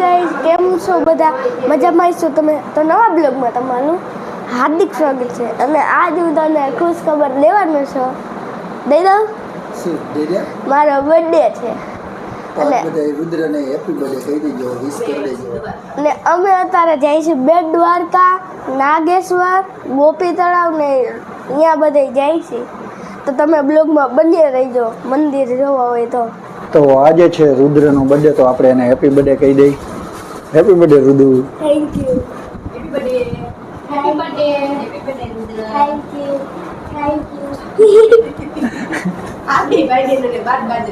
Guys, કેમ છો બધા? મજામાં છો તમે? તો નવા બ્લોગમાં તમારું હાર્દિક સ્વાગત છે. અને આજ હું તમને ખુશ ખબર લેવાનો છું. દઈ દઉં? શું દઈ દે? મારો બર્થડે છે. અને બધા રુદ્રને હેપી બર્થડે કહી દેજો, વિશ કરી દેજો. અને અમે અત્યારે જઈએ છીએ બેટ દ્વારકા, નાગેશ્વર, ગોપી તળાવ ને અહીંયા બધે જાય છે. તો તમે બ્લોગમાં બન્યા રહીજો, મંદિર જોવા હોય તો. તો આજે છે રુદ્રનો બર્થડે, તો આપણે એને હેપી બર્થડે કહી દઈ. Happy birthday Rudra. Thank you. Happy birthday. Happy birthday. Happy birthday Rudra. Thank you. Thank you. આપી બર્થડે ને બાદ બાદ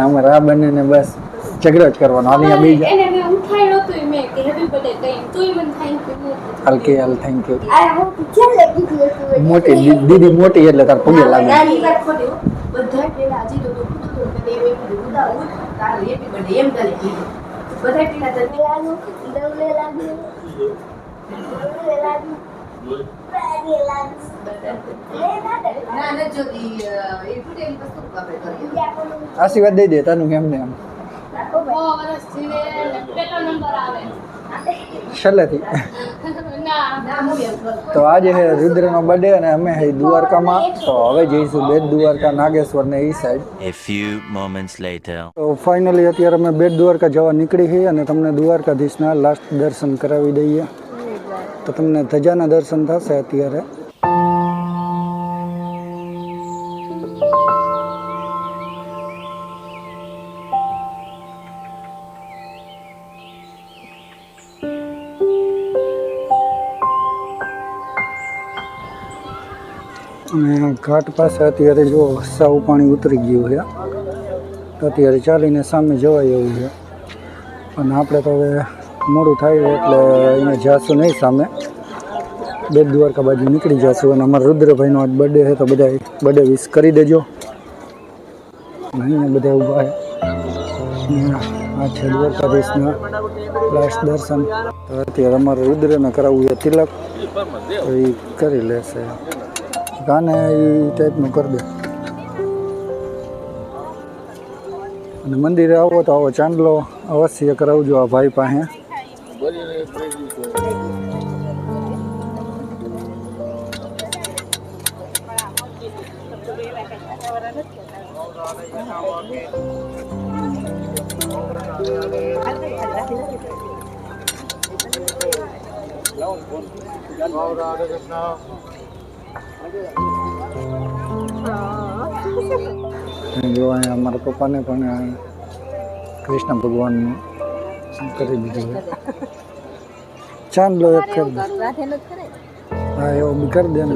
અમારે આ બંનેને બસ ઝઘડો જ કરવાનો. આલિયા બીજા એને મેં ઉઠાડ્યો તો મેં કે હેપી બર્થડે કહી તોય મને થેન્ક યુ. હલકે હાલ થેન્ક યુ. આ હું છેલ્લે કીધું હતું. મોટી દીદી મોટી એટલે તાર પગે લાગે. નાની વાત ખોટી હો. બધા પેલા હજી તો તું તો કે એ ઉડા ઉઠ તાર હેપી બર્થડે એમ કરે કીધું. બધા પેલા તો લાગુ દવલે લાગુ દવલે લાગુ બાગે લાગુ ના ન જો એ ફૂટેલી વસ્તુ આપણે કરીએ. આશીર્વાદ દઈ દે તને એમને એમ બહુ વર્ષ જીવે ને પેલો નંબર આવે. છેલ્લેથી. ના હું એમ કરું. તો આજે છે રુદ્રનો બર્થડે અને અમે હે દ્વારકામાં. તો હવે જઈશું બેટ દ્વારકા, નાગેશ્વર ને એ side. A few moments later. તો ફાઇનલી અત્યારે અમે બેટ દ્વારકા જવા નીકળી છીએ અને તમને દ્વારકાધીશના લાસ્ટ દર્શન કરાવી દઈએ. તો તમને ધજાના દર્શન થશે અત્યારે. અને ઘાટ પાસે અત્યારે જો સાવ પાણી ઉતરી ગયું છે. તો અત્યારે ચાલીને સામે જવાય એવું છે. અને આપણે તો હવે મોડું થાય એટલે અહીંયા જાશું નહીં સામે, બેટ દ્વારકા બાજુ નીકળી જશું. અને અમારા રુદ્રભાઈનો આજ બર્થડે છે તો બધા બર્થડે વિશ કરી દેજો. અને અહીંયા બધા ઊભા છે. આ છે દ્વારકાધીશના લાસ્ટ દર્શન. તો અત્યારે અમારે રુદ્રને કરાવવું છે તિલક, તો એ કરી લેશે. ગાને એ ટાઈપનું કરી દે. અને મંદિરે આવો તો આવો ચાંદલો અવશ્ય કરાવજો આ ભાઈ પાસે. જો અહીંયા અમારા પપ્પાને પણ કૃષ્ણ ભગવાનનું કરી દીધું છે. ચાંદલો એક કરી દે. હા એવો બી કરી દે ને.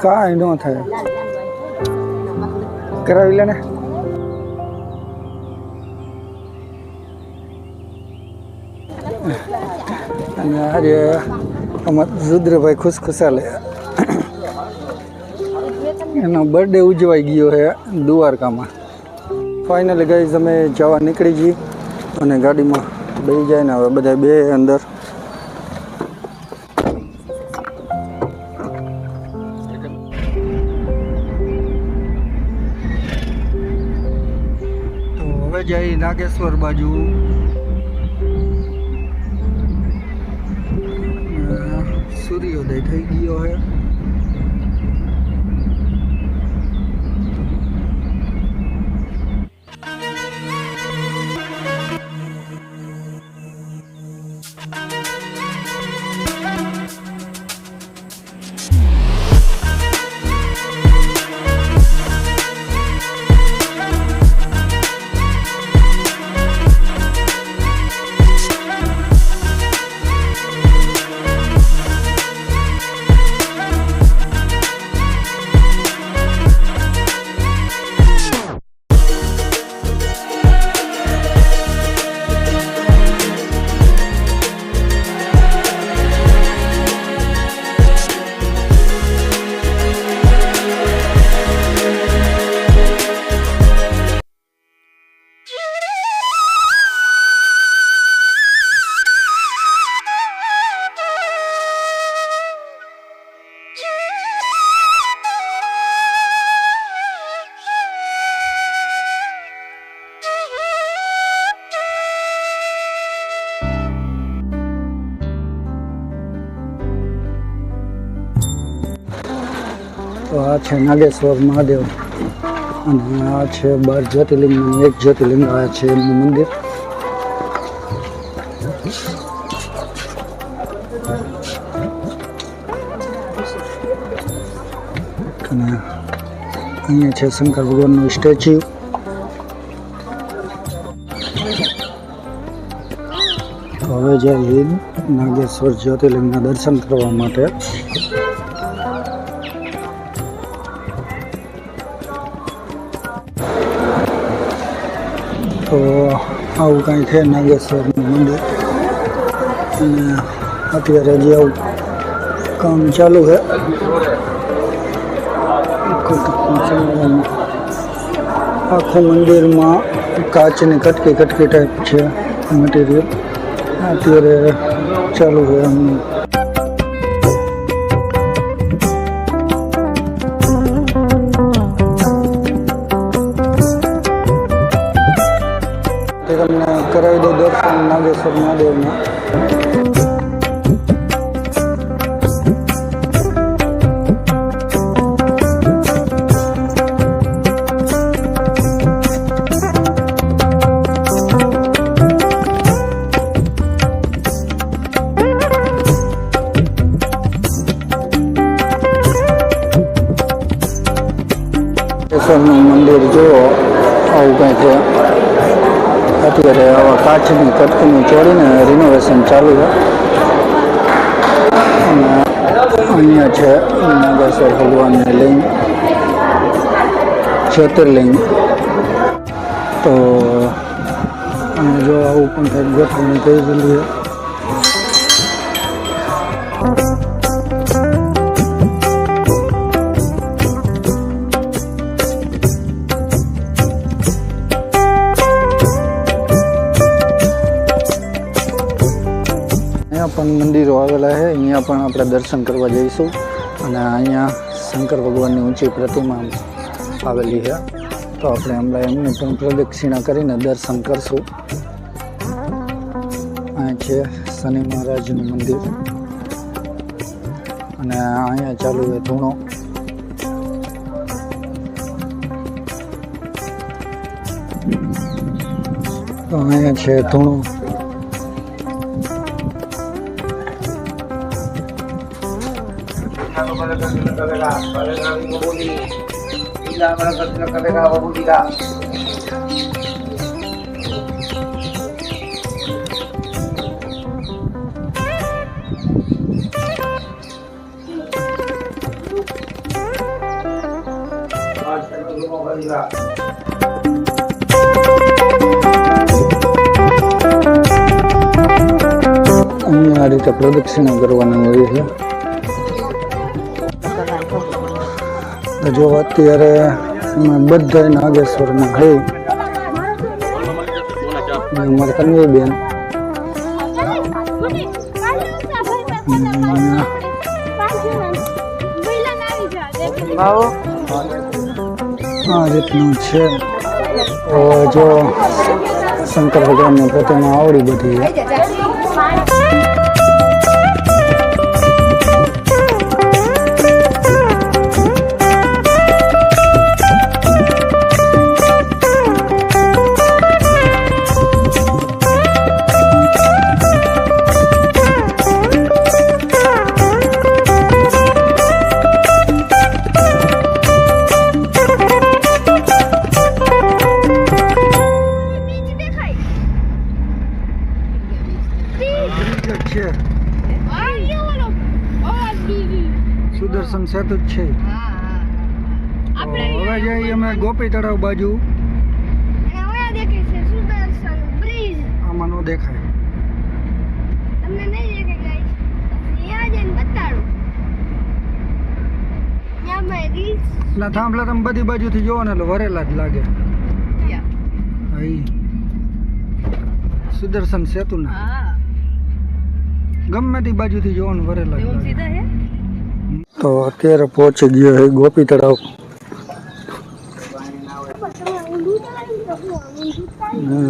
કાંઈ ન થાય, કરાવી લે ને. અને આજે અમારા રુદ્રભાઈ ખુશખુશાલે એનો બર્થડે ઉજવાઈ ગયો છે દ્વારકામાં. ફાઇનલી ગાઈઝ અમે જવા નીકળી જઈએ અને ગાડીમાં બેસી જાય ને હવે બધા બે અંદર. તો હવે જઈ નાગેશ્વર બાજુ. સૂર્યોદય થઈ ગયો છે. તો આ છે નાગેશ્વર મહાદેવ અને આ છે 12 જ્યોતિર્લિંગનું એક જ્યોતિર્લિંગ આ છે એમનું મંદિર. અને અહીંયા છે શંકર ભગવાનનું સ્ટેચ્યુ. તો હવે જઈએ નાગેશ્વર જ્યોતિર્લિંગના દર્શન કરવા માટે. તો આવું કાંઈ છે નાગેશ્વરનું મંદિર અને અત્યારે જે આવું કામ ચાલુ છે. આખું મંદિરમાં કાચની કટકી ટાઈપ છે મટીરિયલ અત્યારે ચાલુ છે. તમને કરાવી દો દર્શન નાગેશ્વર મહાદેવના. નાગેશ્વરનું મંદિર જુઓ આવું કંઈ છે. અત્યારે આવા કાચની કટકીની ચોરીને રિનોવેશન ચાલુ છે. અને અહીંયા છે નાગેશ્વર ભગવાનની લિંગ જ્યોતિર્લિંગ. તો અને જો આવું પણ કંઈક ગોઠવણી થઈ ગયેલી છે. પણ મંદિરો આવેલા છે. અહીંયા પણ આપણે દર્શન કરવા જઈશું. અને અહીંયા શંકર ભગવાનની ઊંચી પ્રતિમા આવેલી છે. તો આપણે હમણાં એમની પણ પ્રદક્ષિણા કરીને દર્શન કરશું. અહીંયા છે શનિ મહારાજનું મંદિર અને અહીંયા ચાલુ છે ધૂણો. તો અહીંયા છે ધૂણો. અહીંયા આ રીતે પ્રદક્ષિણા કરવાની હોય છે. જો અત્યારે બધા નાગેશ્વરમાં હોય અમારે કન્વીબેન આ રીતનું છે. તો જો શંકર ભગવાનની પ્રતિમા આવડી બધી છે. સુદર્શન સેતુ જ છે. હવે જઈએ અમે ગોપી તળાવ બાજુ. આમાં નો દેખાય. ના થાંભલા તમે બધી બાજુથી જોવો ને એટલે વરેલા જ લાગે. સુદર્શન સેતુ ના ગમે તે બાજુથી જોવો ને વરેલા જ લાગે. તો અત્યારે પહોંચી ગયો છે ગોપી તળાવ.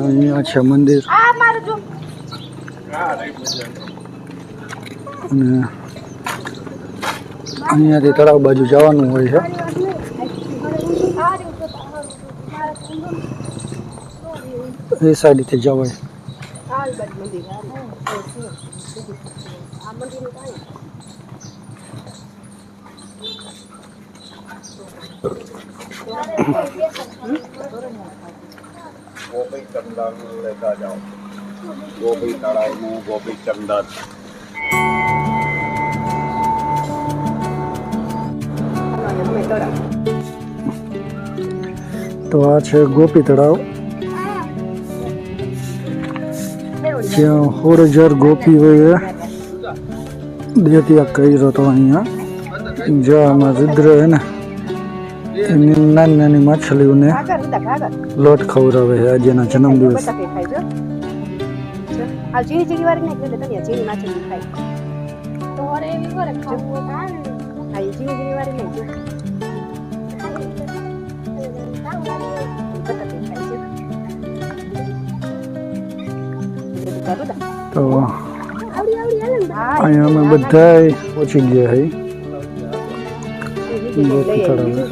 અહીંયા છે મંદિર અને અહીંયાથી તળાવ બાજુ જવાનું હોય છે. એ સાઈડથી જવાય. ગોપી ચંદન લેતા જાઓ. ગોપી તળાવનું ગોપી ચંદન. તો આ છે ગોપી તળાવ, જ્યાં 16,000 ગોપીઓએ દેહત્યાગ કર્યો હતો. અહીંયા જ્યાં આમાં રુદ્ર હે ને એની નાની નાની માછલીઓને લોટ ખવડાવે છે આજે એના જન્મદિવસ. તો અહીંયા અમે બધા પહોંચી ગયા હઈ ગોપી તળાવે.